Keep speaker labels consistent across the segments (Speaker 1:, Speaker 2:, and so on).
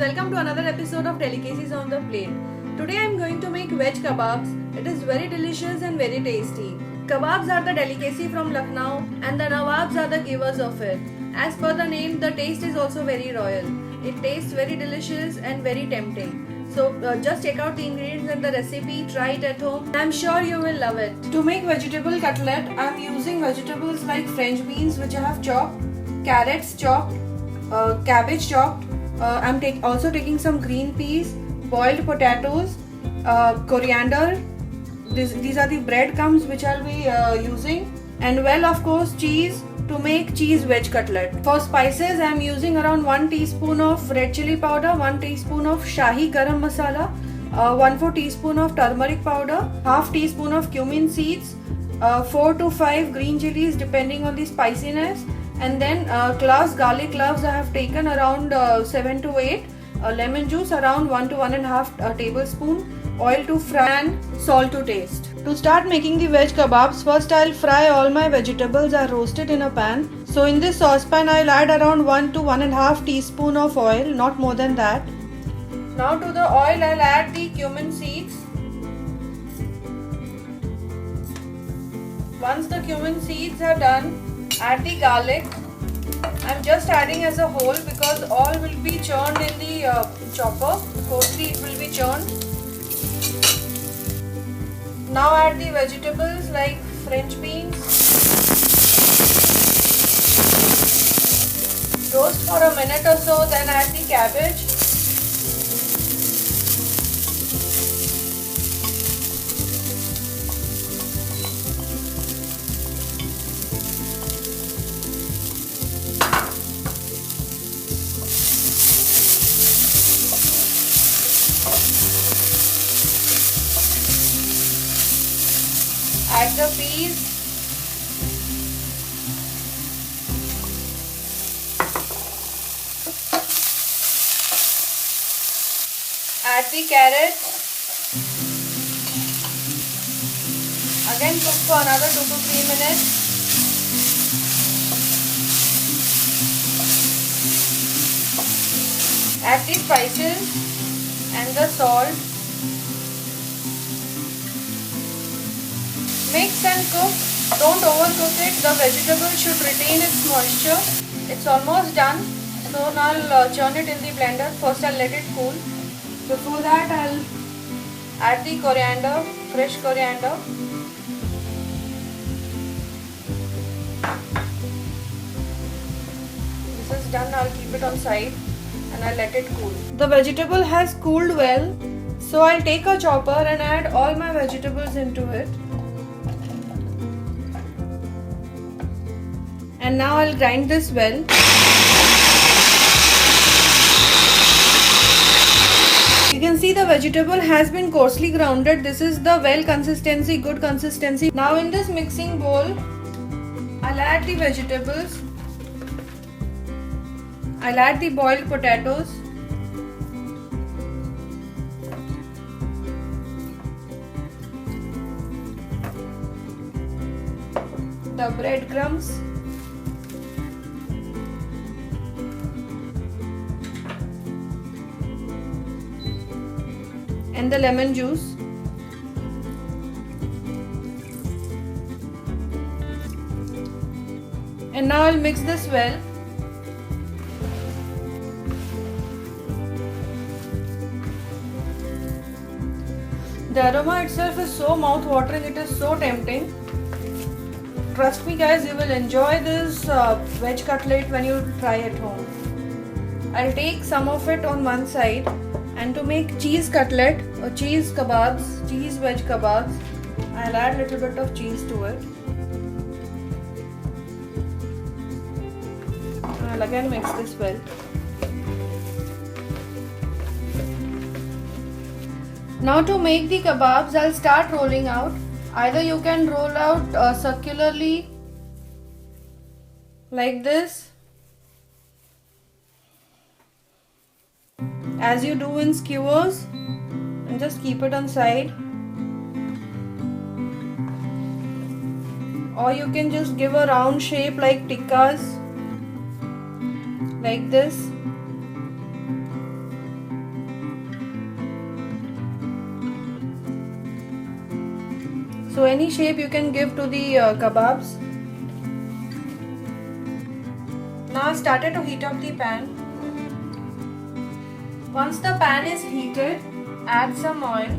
Speaker 1: welcome to another episode of Delicacies on the Plate. Today I am going to make veg kebabs. It is very delicious and very tasty. Kebabs are the delicacy from Lucknow and the Nawabs are the givers of it. As per the name, the taste is also very royal. It tastes very delicious and very tempting. So just check out the ingredients and the recipe, try it at home. I am sure you will love it. To make vegetable cutlet, I am using vegetables like French beans which I have chopped, carrots chopped, cabbage chopped. I'm also taking some green peas, boiled potatoes, coriander. These are the breadcrumbs which I'll be using, and well, of course, cheese to make cheese veg cutlet. For spices, I'm using around 1 teaspoon of red chili powder, 1 teaspoon of Shahi Garam Masala, 1/4 teaspoon of turmeric powder, half teaspoon of cumin seeds, 4 to 5 green chilies depending on the spiciness, and then garlic cloves I have taken around 7 to 8, lemon juice around 1 to 1.5 tablespoon, oil to fry, and salt to taste. To start making the veg kebabs, first I'll fry all my vegetables are roasted in a pan. So in this saucepan I'll add around 1 to 1.5 teaspoon of oil, not more than that. Now to the oil I'll add the cumin seeds. Once the cumin seeds are done, add the garlic. I'm just adding as a whole because all will be churned in the chopper. Coarsely it will be churned. Now add the vegetables like French beans. Roast for a minute or so, then add the cabbage. Add the peas. Add the carrots. Again cook for another 2 to 3 minutes. Add the spices and the salt. Mix and cook. Don't overcook it. The vegetable should retain its moisture. It's almost done. So now I'll churn it in the blender. First I'll let it cool. Before that I'll add the coriander, fresh coriander. This is done. I'll keep it on side and I'll let it cool. The vegetable has cooled well. So I'll take a chopper and add all my vegetables into it. And now I'll grind this well. You can see the vegetable has been coarsely grounded. This is the well consistency, good consistency. Now in this mixing bowl, I'll add the vegetables. I'll add the boiled potatoes. The breadcrumbs. And the lemon juice. And now I'll mix this well. The aroma itself is so mouth-watering, it is so tempting. Trust me guys, you will enjoy this veg cutlet when you try at home. I'll take some of it on one side. And to make cheese cutlet or cheese kebabs, cheese veg kebabs, I'll add a little bit of cheese to it. I'll again mix this well. Now to make the kebabs, I'll start rolling out. Either you can roll out circularly like this, as you do in skewers, and just keep it on side, or you can just give a round shape like tikkas like this. So any shape you can give to the kebabs. Now I started to heat up the pan. Once the pan is heated, add some oil.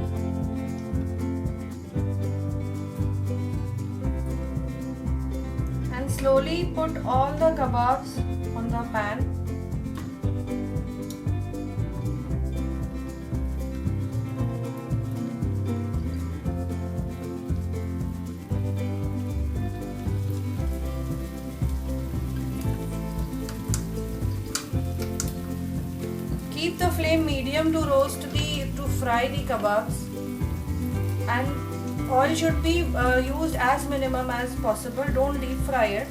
Speaker 1: And slowly put all the kebabs on the pan. Keep the flame medium to fry the kebabs, and oil should be used as minimum as possible. Don't deep fry it.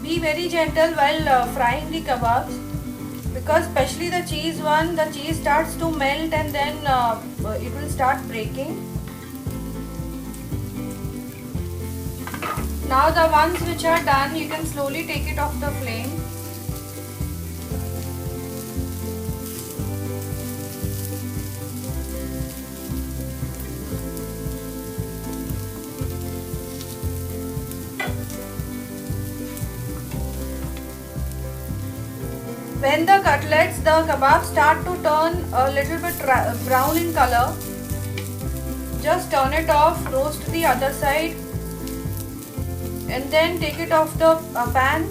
Speaker 1: Be very gentle while frying the kebabs, because especially the cheese one, the cheese starts to melt and then it will start breaking. Now the ones which are done, you can slowly take it off the flame. When the kebabs start to turn a little bit brown in color, just turn it off, roast the other side, and then take it off the pan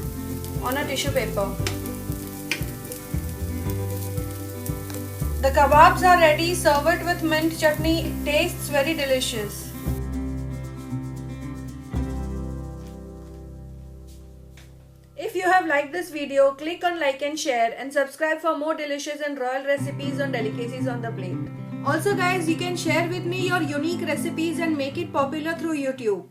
Speaker 1: on a tissue paper. The kebabs are ready. Serve it with mint chutney. It tastes very delicious. If you have liked this video, click on like and share, and subscribe for more delicious and royal recipes on delicacies on the plate. Also guys, you can share with me your unique recipes and make it popular through YouTube.